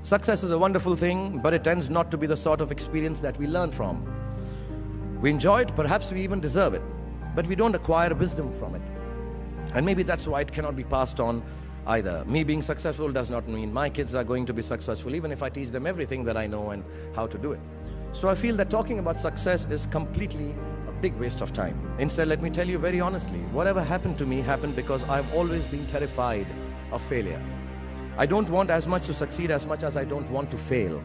Success is a wonderful thing, but it tends not to be the sort of experience that we learn from. We enjoy it, perhaps we even deserve it, but we don't acquire wisdom from it. And maybe that's why it cannot be passed on either. Me being successful does not mean my kids are going to be successful, even if I teach them everything that I know and how to do it. So I feel that talking about success is completely a big waste of time. Instead, let me tell you very honestly, whatever happened to me happened because I've always been terrified of failure. I don't want as much to succeed as much as I don't want to fail.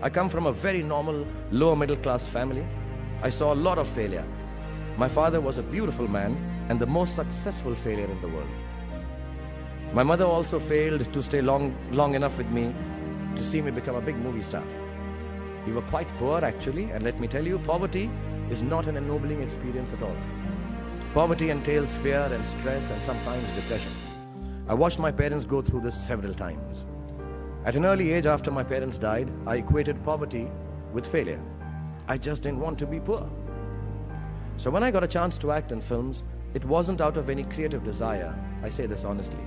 I come from a very normal, lower middle class family. I saw a lot of failure. My father was a beautiful man and the most successful failure in the world. My mother also failed to stay long enough with me to see me become a big movie star. We were quite poor actually, and let me tell you, poverty is not an ennobling experience at all. Poverty entails fear and stress and sometimes depression. I watched my parents go through this several times. At an early age after my parents died, I equated poverty with failure. I just didn't want to be poor. So when I got a chance to act in films, it wasn't out of any creative desire, I say this honestly.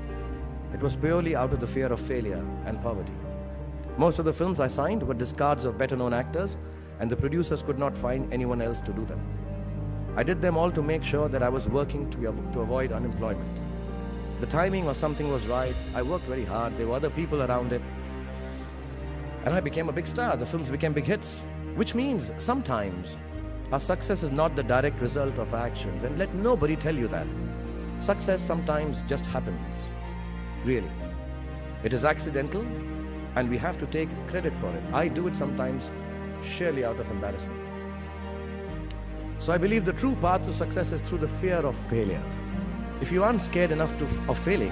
It was purely out of the fear of failure and poverty. Most of the films I signed were discards of better-known actors, and the producers could not find anyone else to do them. I did them all to make sure that I was working to avoid unemployment. The timing or something was right. I worked very hard. There were other people around it. And I became a big star. The films became big hits, which means sometimes our success is not the direct result of our actions. And let nobody tell you that. Success sometimes just happens. Really. It is accidental, and we have to take credit for it. I do it sometimes sheerly out of embarrassment. So I believe the true path to success is through the fear of failure. If you aren't scared enough of failing,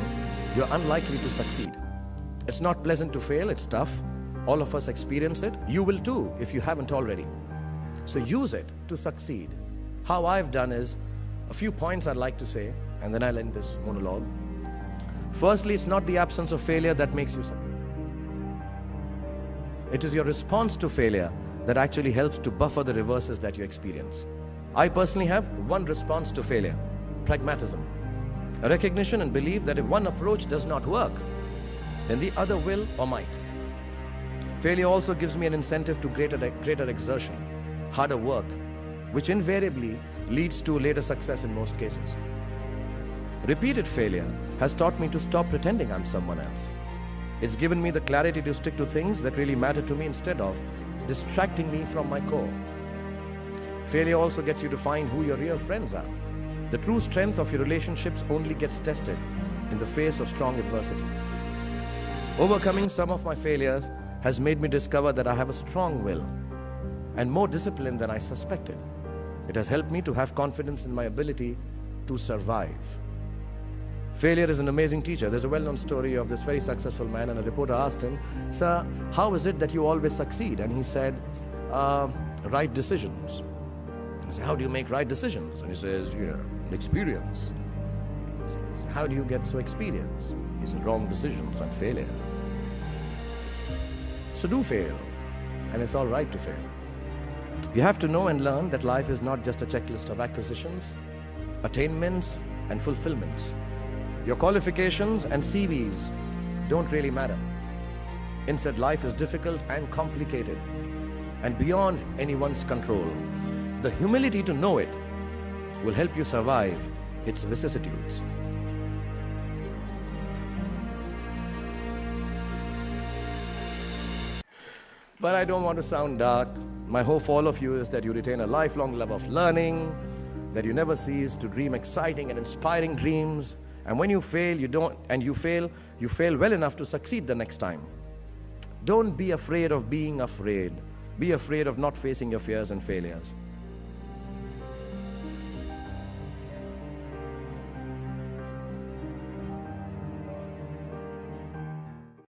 you're unlikely to succeed. It's not pleasant to fail, it's tough. All of us experience it. You will too, if you haven't already. So use it to succeed. How I've done is, a few points I'd like to say, and then I'll end this monologue. Firstly, it's not the absence of failure that makes you succeed. It is your response to failure that actually helps to buffer the reverses that you experience. I personally have one response to failure: pragmatism. A recognition and belief that if one approach does not work, then the other will or might. Failure also gives me an incentive to greater exertion, harder work, which invariably leads to later success in most cases. Repeated failure has taught me to stop pretending I'm someone else. It's given me the clarity to stick to things that really matter to me instead of distracting me from my core. Failure also gets you to find who your real friends are. The true strength of your relationships only gets tested in the face of strong adversity. Overcoming some of my failures has made me discover that I have a strong will and more discipline than I suspected. It has helped me to have confidence in my ability to survive. Failure is an amazing teacher. There's a well-known story of this very successful man, and a reporter asked him, "Sir, how is it that you always succeed?" And he said, "Right decisions." I said, "How do you make right decisions?" And he says, "Experience." He says, "How do you get so experienced?" He says, "Wrong decisions and failure." So do fail, and it's all right to fail. You have to know and learn that life is not just a checklist of acquisitions, attainments, and fulfillments. Your qualifications and CVs don't really matter. Instead, life is difficult and complicated and beyond anyone's control. The humility to know it will help you survive its vicissitudes. But I don't want to sound dark. My hope for all of you is that you retain a lifelong love of learning, that you never cease to dream exciting and inspiring dreams. And when you fail, you fail well enough to succeed the next time. Don't be afraid of being afraid. Be afraid of not facing your fears and failures.